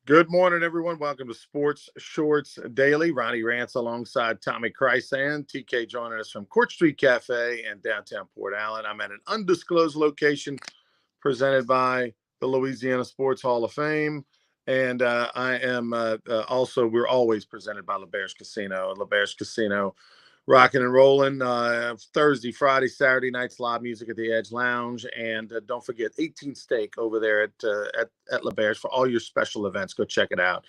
Good morning, everyone. Welcome to Sports Shorts Daily. Ronnie Rance alongside Tommy Krysan. TK joining us from Court Street Cafe in downtown Port Allen. I'm at an undisclosed location presented by the Louisiana Sports Hall of Fame. And I am also, we're always presented by LeBear's Casino. LeBear's Casino rocking and rolling Thursday, Friday, Saturday nights, live music at the Edge Lounge. And don't forget 18 Steak over there at LeBear's for all your special events. Go check it out.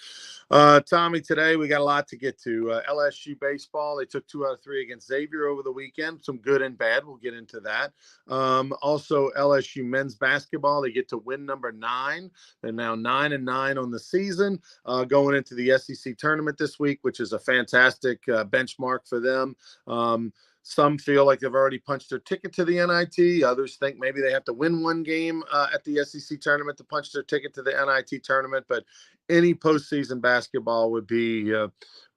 Tommy, today we got a lot to get to. LSU baseball, they took 2 out of 3 against Xavier over the weekend. Some good and bad. We'll get into that. Also, LSU men's basketball, they get to win number 9. They're now 9-9 on the season, going into the SEC tournament this week, which is a fantastic benchmark for them. Some feel like they've already punched their ticket to the NIT. Others think maybe they have to win one game at the SEC tournament to punch their ticket to the NIT tournament. But any postseason basketball would be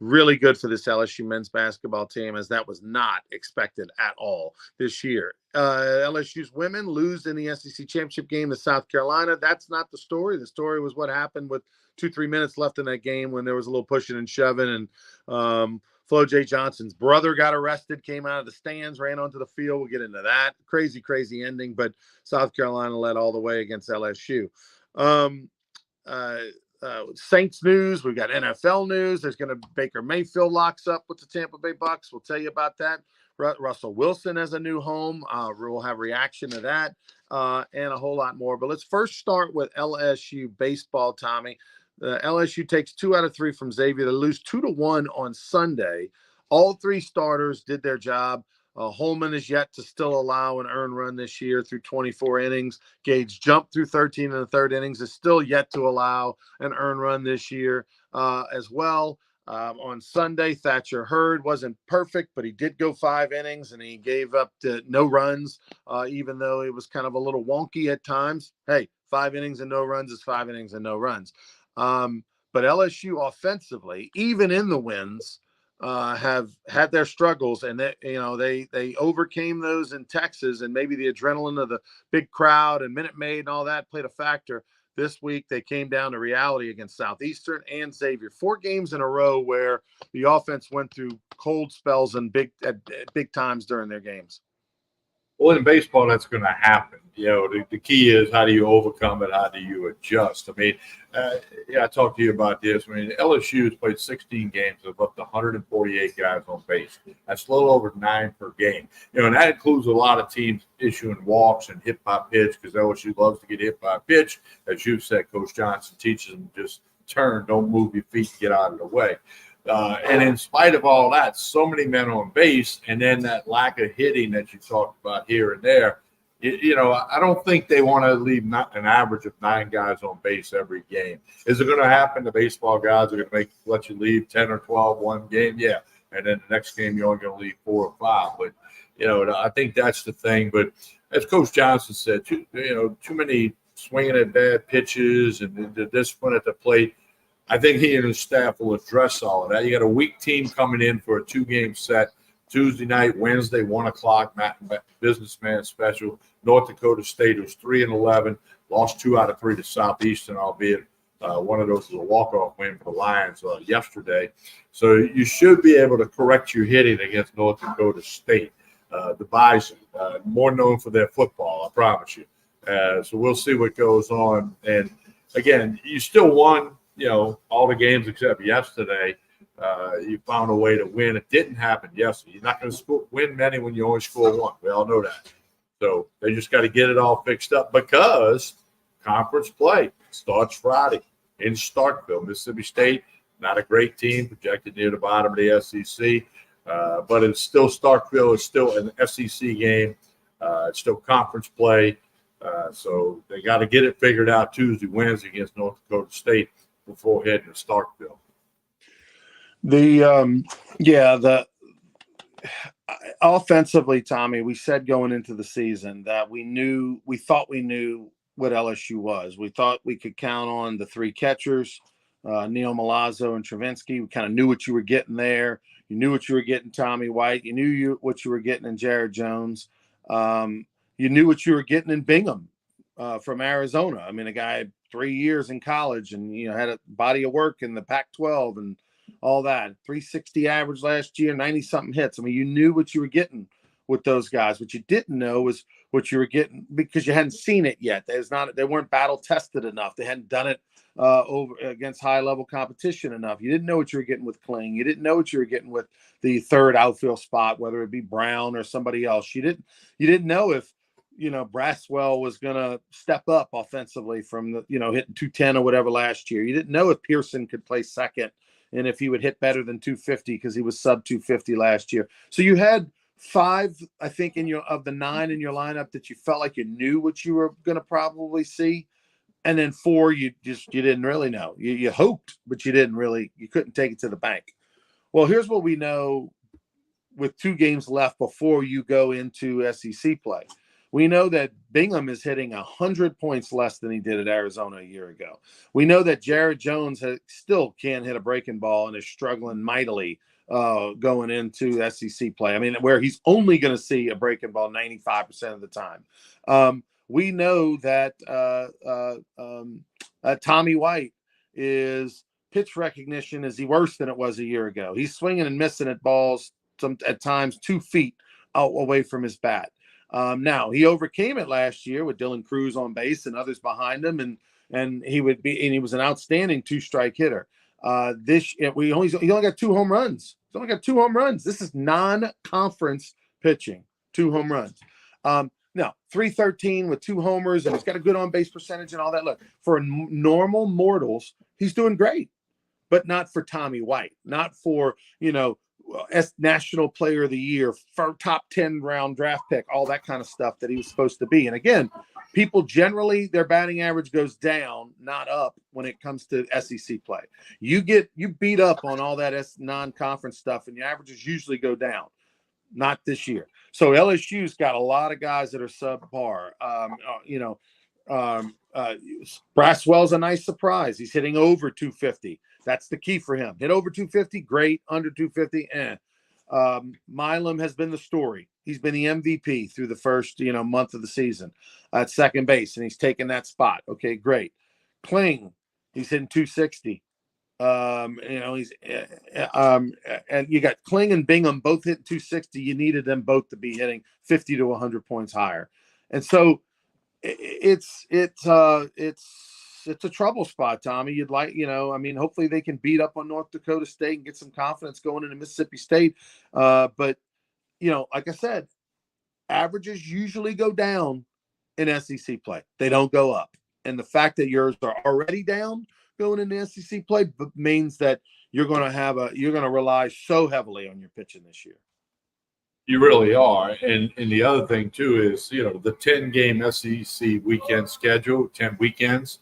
really good for this LSU men's basketball team, as that was not expected at all this year. LSU's women lose in the SEC championship game to South Carolina. That's not the story. The story was what happened with 2-3 minutes left in that game when there was a little pushing and shoving, and Flo J. Johnson's brother got arrested, came out of the stands, ran onto the field. We'll get into that. Crazy ending, but South Carolina led all the way against LSU. Saints news. We've got NFL news. There's going to Baker Mayfield locks up with the Tampa Bay Bucks. We'll tell you about that. Russell Wilson has a new home. We'll have reaction to that and a whole lot more. But let's first start with LSU baseball, Tommy. LSU takes 2 out of 3 from Xavier. They lose 2-1 on Sunday. All 3 starters did their job. Holman is yet to still allow an earned run this year through 24 innings. Gage jumped through 13 in the 3rd innings, is still yet to allow an earned run this year as well. On Sunday, Thatcher Hurd wasn't perfect, but he did go 5 innings, and he gave up no runs, even though it was kind of a little wonky at times. Hey, 5 innings and no runs is 5 innings and no runs. But LSU offensively, even in the wins, have had their struggles, and they overcame those in Texas, and maybe the adrenaline of the big crowd and Minute Maid and all that played a factor. This week they came down to reality against Southeastern and Xavier. 4 games in a row where the offense went through cold spells and at big times during their games. Well, in baseball, that's going to happen. The key is, how do you overcome it? How do you adjust? I mean, I talked to you about this. I mean, LSU has played 16 games of up to 148 guys on base. That's a little over 9 per game. And that includes a lot of teams issuing walks and hit by pitch, because LSU loves to get hit by pitch. As you said, Coach Johnson teaches them just turn, don't move your feet, get out of the way. And in spite of all that, so many men on base, and then that lack of hitting that you talked about here and there, I don't think they want to leave an average of 9 guys on base every game. Is it going to happen? The baseball guys are going to let you leave 10 or 12 one game? Yeah. And then the next game, you're only going to leave 4 or 5. But, I think that's the thing. But as Coach Johnson said, too many swinging at bad pitches and the discipline at the plate. I think he and his staff will address all of that. You got a weak team coming in for a 2-game set, Tuesday night, Wednesday, 1 o'clock, businessman special. North Dakota State was 3-11, lost 2 out of 3 to Southeastern, albeit one of those was a walk-off win for the Lions yesterday. So you should be able to correct your hitting against North Dakota State. The Bison, more known for their football, I promise you. So we'll see what goes on. And, again, you still won, all the games except yesterday. You found a way to win. It didn't happen yesterday. You're not going to win many when you only score 1. We all know that. So they just got to get it all fixed up, because conference play starts Friday in Starkville. Mississippi State, not a great team, projected near the bottom of the SEC, but it's still Starkville. It's still an SEC game. It's still conference play. So they got to get it figured out Tuesday, Wednesday against North Dakota State before heading to Starkville. Offensively, Tommy, we said going into the season that we thought we knew what LSU was. We thought we could count on the 3 catchers, Neil Milazzo and Travinsky. We kind of knew what you were getting there. You knew what you were getting, Tommy White. You knew what you were getting in Jared Jones. You knew what you were getting in Bingham. from Arizona. I mean, a guy had 3 years in college and, had a body of work in the Pac-12 and all that. 360 average last year, 90 something hits. I mean, you knew what you were getting with those guys. What you didn't know was what you were getting because you hadn't seen it yet. They weren't battle tested enough. They hadn't done it over against high level competition enough. You didn't know what you were getting with Kling. You didn't know what you were getting with the third outfield spot, whether it be Brown or somebody else. You didn't know if Braswell was going to step up offensively from the hitting 210 or whatever last year. You didn't know if Pearson could play second and if he would hit better than 250 because he was sub 250 last year. So you had 5, I think, of the 9 in your lineup that you felt like you knew what you were going to probably see. And then 4, you didn't really know. You hoped, but you couldn't take it to the bank. Well, here's what we know with 2 games left before you go into SEC play. We know that Bingham is hitting 100 points less than he did at Arizona a year ago. We know that Jared Jones still can't hit a breaking ball and is struggling mightily going into SEC play. I mean, where he's only going to see a breaking ball 95% of the time. We know that Tommy White is pitch recognition is worse than it was a year ago. He's swinging and missing at balls at times 2 feet away from his bat. Now he overcame it last year with Dylan Cruz on base and others behind him, and he was an outstanding 2-strike hitter. He only got 2 home runs. He's only got 2 home runs. This is non-conference pitching, 2 home runs. Now 313 with 2 homers, and he's got a good on-base percentage and all that. Look, for normal mortals, he's doing great, but not for Tommy White, not for National Player of the Year, for top 10 round draft pick, all that kind of stuff that he was supposed to be. And again, people generally, their batting average goes down, not up, when it comes to SEC play. You beat up on all that non-conference stuff, and your averages usually go down. Not this year. So LSU's got a lot of guys that are subpar. Braswell's a nice surprise. He's hitting over 250. That's the key for him. Hit over 250, great. Under 250, Milam has been the story. He's been the MVP through the first month of the season at second base, and he's taken that spot. Okay, great. Kling, he's hitting 260. And you got Kling and Bingham both hitting 260. You needed them both to be hitting 50 to 100 points higher, and so it's a trouble spot, Tommy. You'd like, hopefully they can beat up on North Dakota State and get some confidence going into Mississippi State. But like I said, averages usually go down in SEC play. They don't go up, and the fact that yours are already down going into SEC play means that you're going to rely so heavily on your pitching this year. You really are. And the other thing too is, the 10-game SEC weekend schedule, 10 weekends,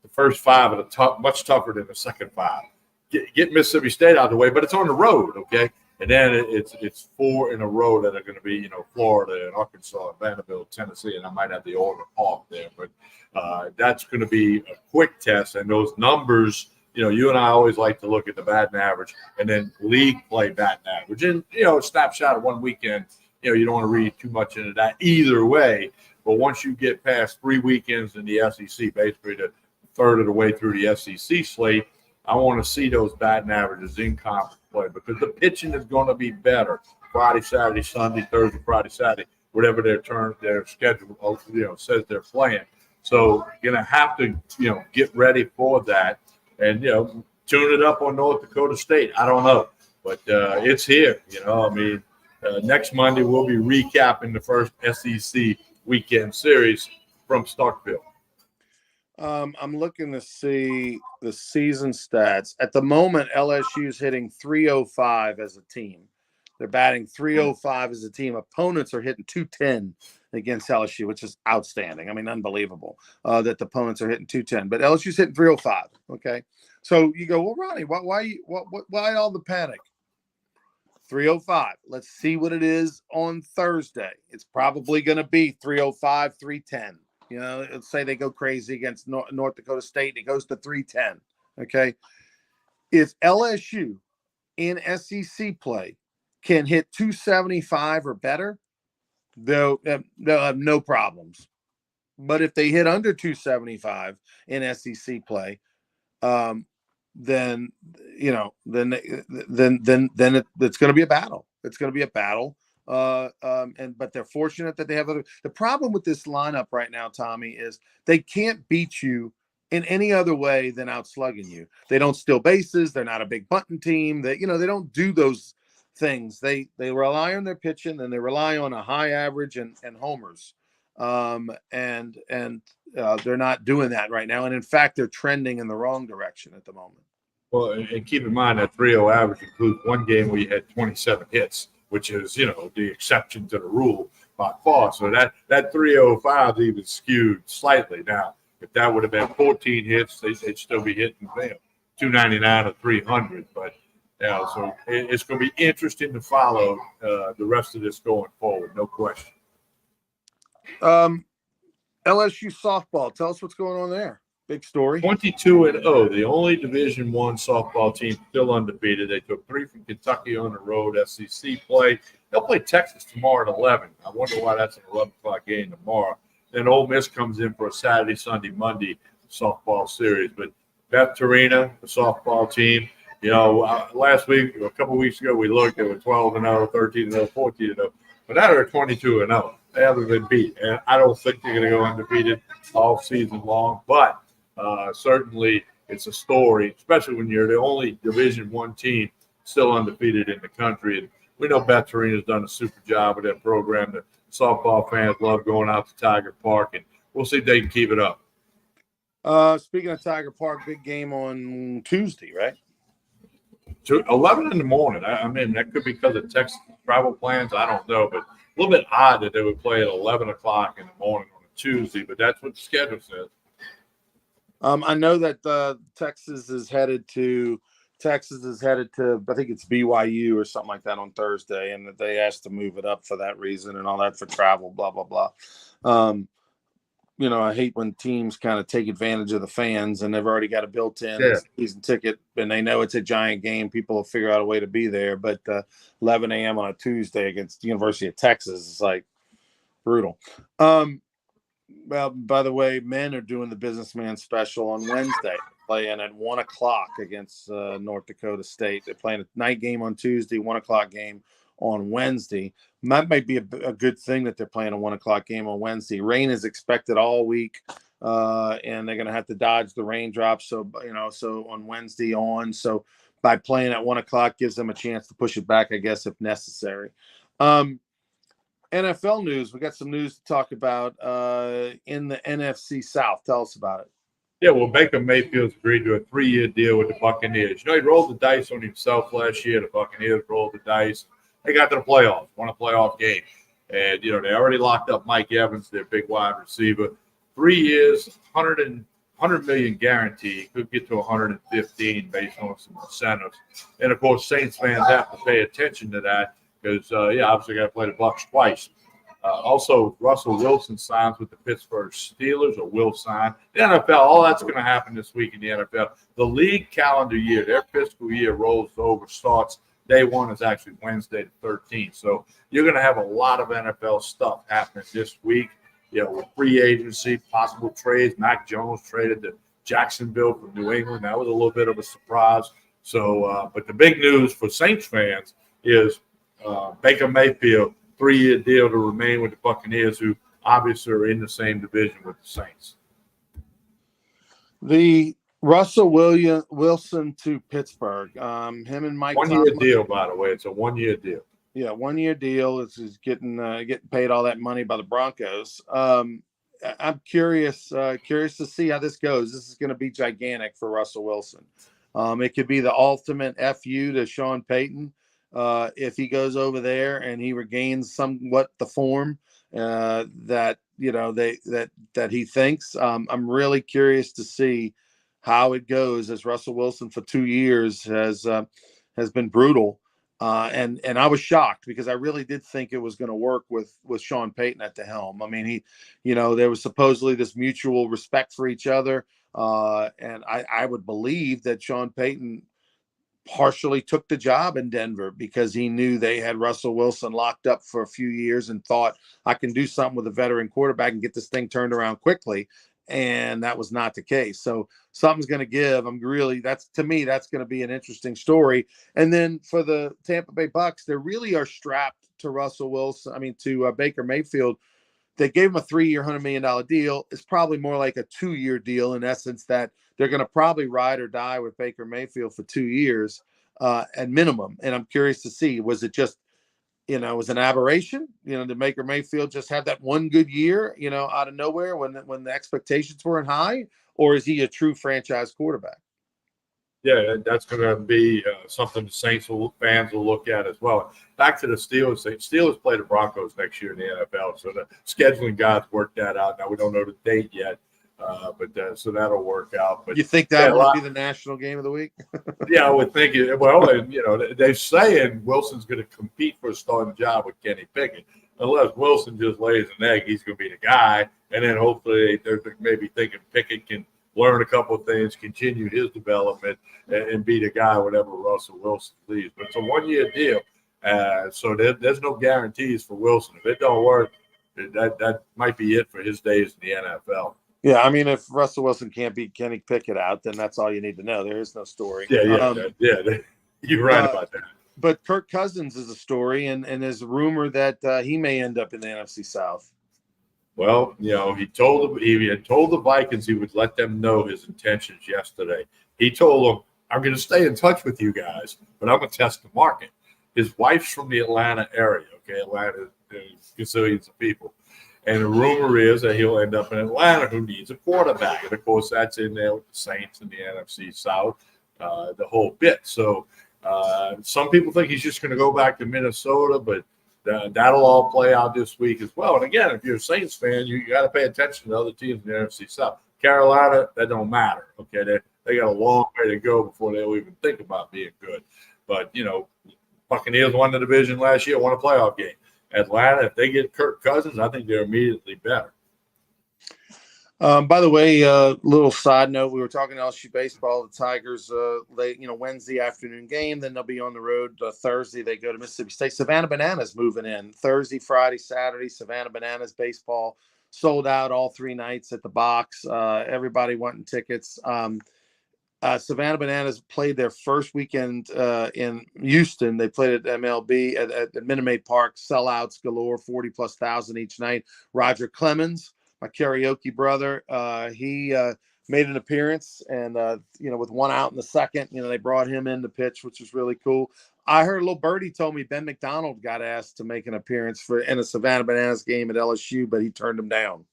the first 5 are much tougher than the second 5. Get Mississippi State out of the way, but it's on the road, okay? And then it's 4 in a row that are going to be, Florida and Arkansas and Vanderbilt, Tennessee, and I might have the order off there, but that's going to be a quick test. And those numbers, you and I always like to look at the batting average and then league play batting average. And, a snapshot of one weekend, you don't want to read too much into that either way. But once you get past 3 weekends in the SEC, basically the third of the way through the SEC slate, I want to see those batting averages in conference play because the pitching is going to be better Friday, Saturday, Sunday, Thursday, Friday, Saturday, whatever their schedule says they're playing. So you're going to have to get ready for that and tune it up on North Dakota State. I don't know, but it's here. Next Monday we'll be recapping the first SEC weekend series from Starkville. I'm looking to see the season stats. At the moment, LSU is hitting 305 as a team. They're batting 305 as a team. Opponents are hitting 210 against LSU, which is outstanding. I mean, unbelievable that the opponents are hitting 210. But LSU's hitting 305. Okay, so you go, well, Ronnie, why all the panic? 305. Let's see what it is on Thursday. It's probably going to be 305, 310. Let's say they go crazy against North Dakota State. It goes to 310. Okay. If LSU in SEC play can hit 275 or better, they'll have no problems. But if they hit under 275 in SEC play, then it's going to be a battle. It's going to be a battle. But they're fortunate that they have the problem with this lineup right now, Tommy, is they can't beat you in any other way than outslugging you. They don't steal bases. They're not a big bunting team. They don't do those things. They rely on their pitching, and they rely on a high average and homers. And they're not doing that right now. And in fact, they're trending in the wrong direction at the moment. Well, and keep in mind that 3.0 average includes one game where you had 27 hits, which is, the exception to the rule by far. So that 305 is even skewed slightly. Now, if that would have been 14 hits, they'd still be hitting 299 or 300. But so it's going to be interesting to follow the rest of this going forward, no question. LSU softball. Tell us what's going on there. Big story. 22-0, the only Division I softball team still undefeated. They took 3 from Kentucky on the road, SEC play. They'll play Texas tomorrow at 11. I wonder why that's an 11 o'clock game tomorrow. Then Ole Miss comes in for a Saturday, Sunday, Monday softball series. But Beth Tarina, the softball team, last week, a couple weeks ago, we looked at 12-0, 13-0, 14-0. But now they're 22-0. They haven't been beat. And I don't think they're going to go undefeated all season long. But certainly it's a story, especially when you're the only Division I team still undefeated in the country. And we know Beth Tarina's done a super job with that program. The softball fans love going out to Tiger Park, and we'll see if they can keep it up. Speaking of Tiger Park, big game on Tuesday, right? 11 in the morning. I mean, that could be because of Texas travel plans. I don't know, but a little bit odd that they would play at 11 o'clock in the morning on a Tuesday, but that's what the schedule says. I know that Texas is headed to, I think it's BYU or something like that on Thursday, and that they asked to move it up for that reason and all that for travel, blah, blah, blah. I hate when teams kind of take advantage of the fans, and they've already got a built-in season ticket, and they know it's a giant game. People will figure out a way to be there. But 11 a.m. on a Tuesday against the University of Texas is like brutal. Well, by the way, men are doing the businessman special on Wednesday, playing at 1 o'clock against North Dakota State. They're playing a night game on Tuesday, 1 o'clock game on Wednesday. That might be a good thing that they're playing a 1 o'clock game on Wednesday. Rain is expected all week, and they're going to have to dodge the raindrops. So on Wednesday on. So by playing at 1 o'clock gives them a chance to push it back, I guess, if necessary. NFL news. We got some news to talk about in the NFC South. Tell us about it. Yeah, well, Baker Mayfield's agreed to a 3-year deal with the Buccaneers. He rolled the dice on himself last year. The Buccaneers rolled the dice. They got to the playoffs, won a playoff game. And, they already locked up Mike Evans, their big wide receiver. 3 years, $100 million guaranteed. Could get to 115 based on some incentives. And, of course, Saints fans have to pay attention to that because, obviously got to play the Bucs twice. Also, Russell Wilson signs with the Pittsburgh Steelers, or will sign. The NFL, all that's going to happen this week in the NFL. The league calendar year, their fiscal year rolls over, starts. Day one is actually Wednesday the 13th. So you're going to have a lot of NFL stuff happening this week, with free agency, possible trades. Mac Jones traded to Jacksonville from New England. That was a little bit of a surprise. So, but the big news for Saints fans is Baker Mayfield, 3-year deal to remain with the Buccaneers, who obviously are in the same division with the Saints. The Russell Wilson to Pittsburgh. Him and Mike. 1-year deal, by the way. It's a 1-year deal. Yeah, 1-year deal. Is getting paid all that money by the Broncos. I'm curious to see how this goes. This is going to be gigantic for Russell Wilson. It could be the ultimate FU to Sean Payton if he goes over there and he regains somewhat the form that he thinks. I'm really curious to see how it goes, as Russell Wilson for 2 years has been brutal. And I was shocked because I really did think it was going to work with Sean Payton at the helm. I mean, there was supposedly this mutual respect for each other. And I would believe that Sean Payton partially took the job in Denver because he knew they had Russell Wilson locked up for a few years and thought, I can do something with a veteran quarterback and get this thing turned around quickly. And that was not the case. So something's going to give. To me, that's going to be an interesting story. And then for the Tampa Bay Bucks, they really are strapped to Russell Wilson. To Baker Mayfield. They gave him a 3-year, $100 million deal. It's probably more like a 2-year deal in essence, that they're going to probably ride or die with Baker Mayfield for 2 years at minimum. And I'm curious to see, was it just, was an aberration? Did Baker Mayfield just have that one good year, out of nowhere when the expectations weren't high? Or is he a true franchise quarterback? Yeah, that's going to be something the Saints fans will look at as well. Back to the Steelers. The Steelers play the Broncos next year in the NFL, so the scheduling guys worked that out. Now we don't know the date yet, but so that'll work out. But you think that would be the national game of the week? Yeah, I would think it. Well, and, they're saying Wilson's going to compete for a starting job with Kenny Pickett. Unless Wilson just lays an egg, he's going to be the guy, and then hopefully they're maybe thinking Pickett can learn a couple of things, continue his development, and be the guy whenever Russell Wilson leaves. But it's a 1-year deal, so there's no guarantees for Wilson. If it don't work, that might be it for his days in the NFL. Yeah, if Russell Wilson can't beat Kenny Pickett out, then that's all you need to know. There is no story. Yeah, you're right about that. But Kirk Cousins is a story, and there's a rumor that he may end up in the NFC South. Well, he had told the Vikings he would let them know his intentions yesterday. He told them, I'm going to stay in touch with you guys, but I'm going to test the market. His wife's from the Atlanta area, okay? Atlanta, there's gazillions of people. And the rumor is that he'll end up in Atlanta, who needs a quarterback. And, of course, that's in there with the Saints and the NFC South, the whole bit. So some people think he's just going to go back to Minnesota, but that'll all play out this week as well. And again, if you're a Saints fan, you got to pay attention to other teams in the NFC South. Carolina, that don't matter. Okay, they got a long way to go before they'll even think about being good. But Buccaneers won the division last year, won a playoff game. Atlanta, if they get Kirk Cousins, I think they're immediately better. By the way, little side note: we were talking LSU baseball. The Tigers, Wednesday afternoon game. Then they'll be on the road Thursday. They go to Mississippi State. Savannah Bananas moving in Thursday, Friday, Saturday. Savannah Bananas baseball sold out all 3 nights at the box. Everybody wanting tickets. Savannah Bananas played their first weekend in Houston. They played at MLB at Minute Maid Park. Sellouts galore, 40,000+ each night. Roger Clemens, my karaoke brother, he made an appearance, and with 1 out in the second, they brought him in to pitch, which was really cool. I heard a little birdie told me Ben McDonald got asked to make an appearance in a Savannah Bananas game at LSU, but he turned him down.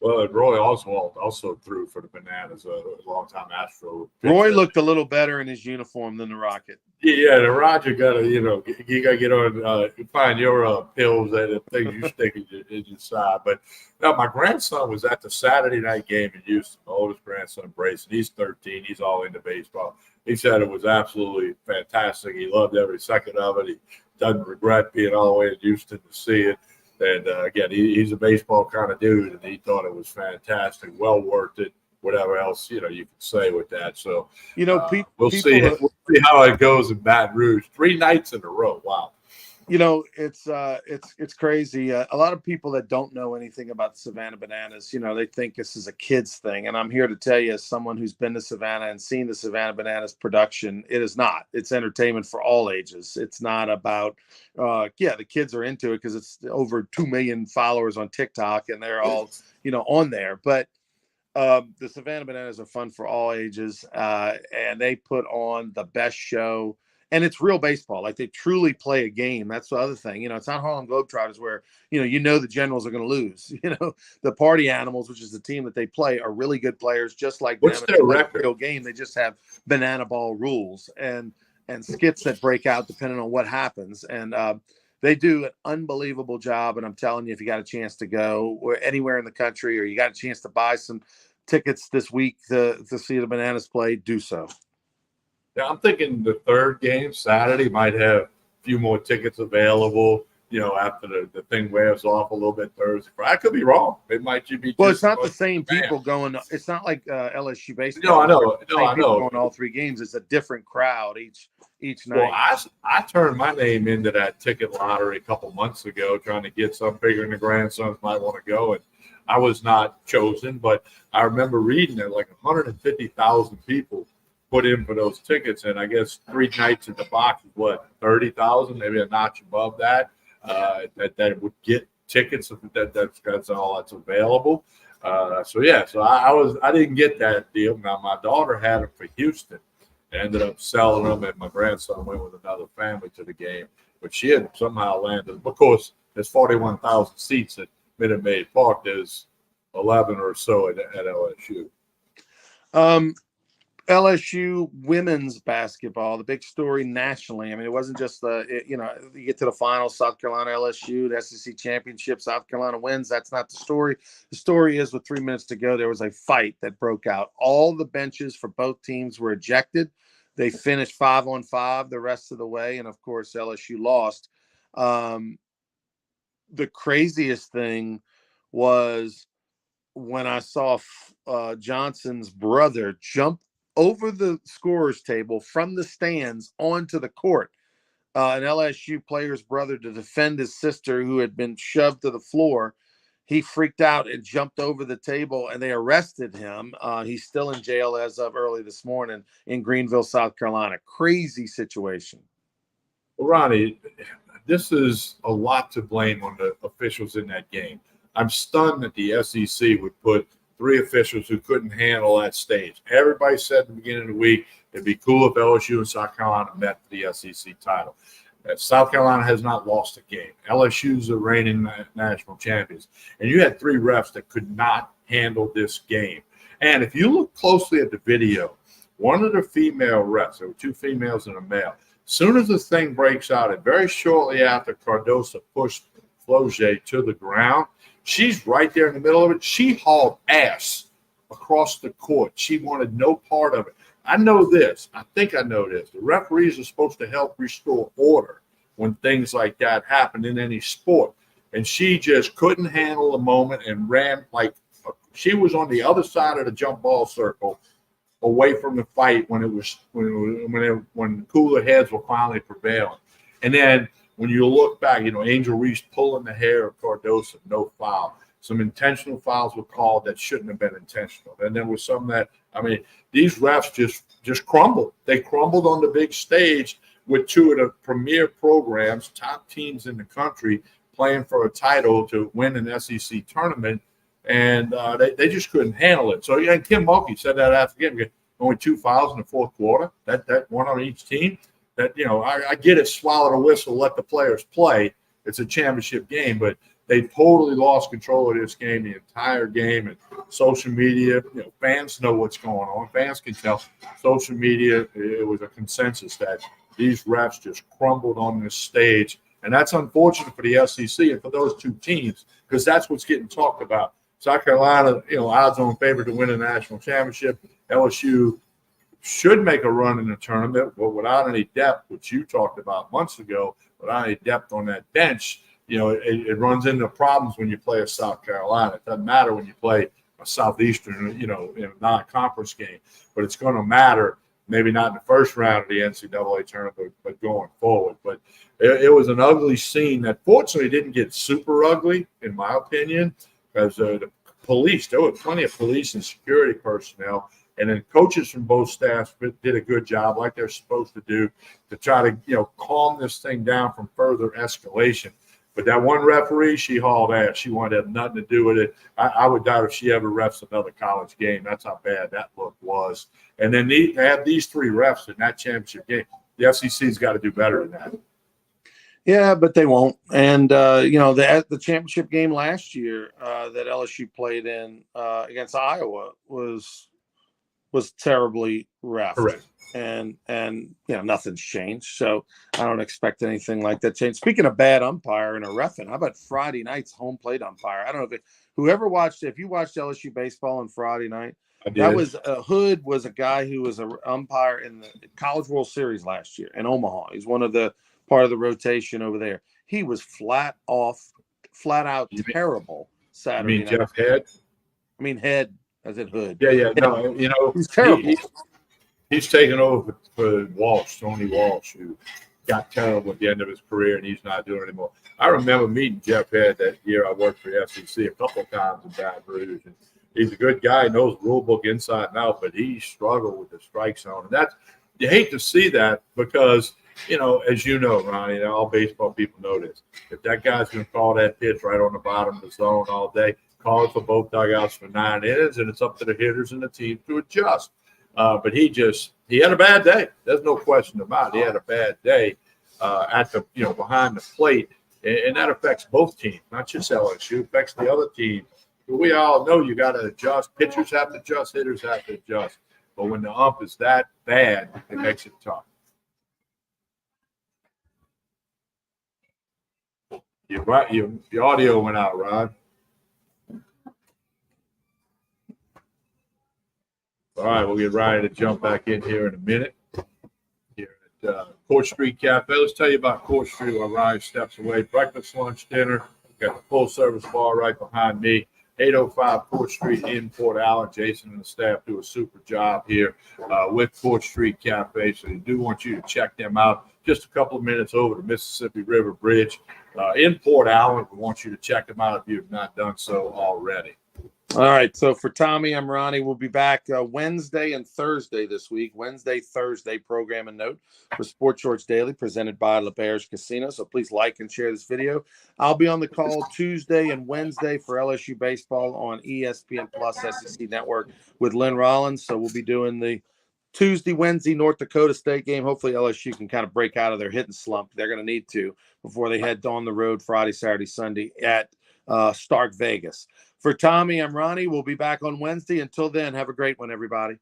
Well, Roy Oswalt also threw for the Bananas, a long-time Astro. Roy looked a little better in his uniform than the Rocket. Yeah, the Roger got to, you got to get on, find your pills and the things you stick in your side. But now my grandson was at the Saturday night game in Houston. My oldest grandson, Brayson, he's 13. He's all into baseball. He said it was absolutely fantastic. He loved every second of it. He doesn't regret being all the way to Houston to see it. And again, he's a baseball kind of dude, and he thought it was fantastic, well worth it. Whatever else you can say with that. So we'll see how it goes in Baton Rouge. 3 nights in a row. Wow. It's crazy. A lot of people that don't know anything about Savannah Bananas, they think this is a kids thing. And I'm here to tell you, as someone who's been to Savannah and seen the Savannah Bananas production, it is not. It's entertainment for all ages. It's not about, the kids are into it because it's over 2 million followers on TikTok and they're all, on there. But the Savannah Bananas are fun for all ages, and they put on the best show. And it's real baseball. Like, they truly play a game. That's the other thing. It's not Harlem Globetrotters where, the Generals are going to lose. The Party Animals, which is the team that they play, are really good players, just like what's them. Their record? Real game. They just have banana ball rules and skits that break out depending on what happens. And they do an unbelievable job. And I'm telling you, if you got a chance to go or anywhere in the country, or you got a chance to buy some tickets this week to see the Bananas play, do so. Yeah, I'm thinking the third game Saturday might have a few more tickets available. after the thing wears off a little bit Thursday. I could be wrong. It might just be. Well, it's not the same people going. It's not like LSU baseball. No, I know. No, I know. Going all 3 games. It's a different crowd each night. Well, I turned my name into that ticket lottery a couple months ago, trying to get some, figuring the grandsons might want to go, and I was not chosen. But I remember reading that like 150,000 people put in for those tickets, and I guess 3 nights in the box is what, 30,000, maybe a notch above that. That would get tickets. That's all that's available. So I didn't get that deal. Now my daughter had them for Houston. I ended up selling them, and my grandson went with another family to the game. But she had somehow landed. Of course, there's 41,000 seats at Minute Maid Park. There's 11 or so at LSU. LSU women's basketball, the big story nationally. I mean, it wasn't just you get to the finals, South Carolina, LSU, the SEC championship, South Carolina wins. That's not the story. The story is with 3 minutes to go, there was a fight that broke out. All the benches for both teams were ejected. They finished 5-on-5 the rest of the way. And of course, LSU lost. The craziest thing was when I saw Johnson's brother jump over the scorer's table from the stands onto the court. An LSU player's brother, to defend his sister who had been shoved to the floor. He freaked out and jumped over the table, and they arrested him. He's still in jail as of early this morning in Greenville, South Carolina. Crazy situation. Well, Ronnie, this is a lot to blame on the officials in that game. I'm stunned that the SEC would put 3 officials who couldn't handle that stage. Everybody said at the beginning of the week it'd be cool if LSU and South Carolina met for the SEC title. South Carolina has not lost a game. LSU's the reigning national champions. And you had 3 refs that could not handle this game. And if you look closely at the video, one of the female refs, there were 2 females and a male, as soon as the thing breaks out, and very shortly after Cardoso pushed Flau'jae to the ground, she's right there in the middle of it. She hauled ass across the court. She wanted no part of it. I know this. I think I know this. The referees are supposed to help restore order when things like that happen in any sport. And she just couldn't handle the moment and ran like she was on the other side of the jump ball circle away from the fight when cooler heads were finally prevailing. And then when you look back, Angel Reese pulling the hair of Cardoso, no foul. Some intentional fouls were called that shouldn't have been intentional. And there was some that, these refs just crumbled. They crumbled on the big stage with 2 of the premier programs, top teams in the country, playing for a title to win an SEC tournament, and they just couldn't handle it. So, and Kim Mulkey said that after the game, only 2 fouls in the fourth quarter, that one on each team. That, I get it, swallow the whistle, let the players play. It's a championship game, but they totally lost control of this game, the entire game. And social media, fans know what's going on. Fans can tell. Social media, it was a consensus that these refs just crumbled on this stage. And that's unfortunate for the SEC and for those 2 teams, because that's what's getting talked about. South Carolina, odds-on favorite to win a national championship. LSU should make a run in the tournament, but without any depth, which you talked about months ago, without any depth on that bench, it runs into problems when you play a South Carolina. It doesn't matter when you play a Southeastern, in a non-conference game, but it's going to matter. Maybe not in the first round of the NCAA tournament, but going forward. But it was an ugly scene that fortunately didn't get super ugly, in my opinion, because the police, there were plenty of police and security personnel, and then coaches from both staffs did a good job, like they're supposed to do, to try to calm this thing down from further escalation. But that one referee, she hauled ass. She wanted to have nothing to do with it. I would doubt if she ever refs another college game. That's how bad that look was. And then they have these 3 refs in that championship game. The SEC's got to do better than that. Yeah, but they won't. And, the championship game last year that LSU played in against Iowa was terribly ref. Correct. And nothing's changed. So I don't expect anything like that change. Speaking of bad umpire and a reffing, how about Friday night's home plate umpire? I don't know if you watched LSU baseball on Friday night, that was Hood was a guy who was an umpire in the College World Series last year in Omaha. He's one of the part of the rotation over there. he was flat out You mean, terrible I Saturday mean night. Jeff Head? I mean, Head as in Hood. Yeah. No, He's terrible. He's taken over for Walsh, Tony Walsh, who got terrible at the end of his career, and he's not doing it anymore. I remember meeting Jeff Head that year I worked for the SEC a couple of times in Baton Rouge. And he's a good guy, knows the rule book inside and out, but he struggled with the strike zone. And that's, you hate to see that because, as you know, Ronnie, and all baseball people know this. If that guy's going to call that pitch right on the bottom of the zone all day, call it for both dugouts for 9 innings, and it's up to the hitters and the team to adjust. But he had a bad day. There's no question about it. He had a bad day at the, behind the plate. And that affects both teams, not just LSU, it affects the other team. But we all know you got to adjust. Pitchers have to adjust, hitters have to adjust. But when the ump is that bad, it makes it tough. Your audio went out, Rod. All right, we'll get Ryan to jump back in here in a minute. Here at Court Street Cafe. Let's tell you about Court Street while Ryan steps away. Breakfast, lunch, dinner. Got the full-service bar right behind me. 805 Court Street in Port Allen. Jason and the staff do a super job here with Court Street Cafe. So we do want you to check them out. Just a couple of minutes over the Mississippi River Bridge in Port Allen. We want you to check them out if you have not done so already. All right. So for Tommy, I'm Ronnie. We'll be back Wednesday and Thursday this week. Wednesday, Thursday program and note for Sports Shorts Daily presented by LeBear's Casino. So please like and share this video. I'll be on the call Tuesday and Wednesday for LSU baseball on ESPN Plus SEC Network with Lynn Rollins. So we'll be doing the Tuesday, Wednesday North Dakota State game. Hopefully LSU can kind of break out of their hitting slump. They're going to need to before they head on the road Friday, Saturday, Sunday at Stark Vegas. For Tommy, I'm Ronnie. We'll be back on Wednesday. Until then, have a great one, everybody.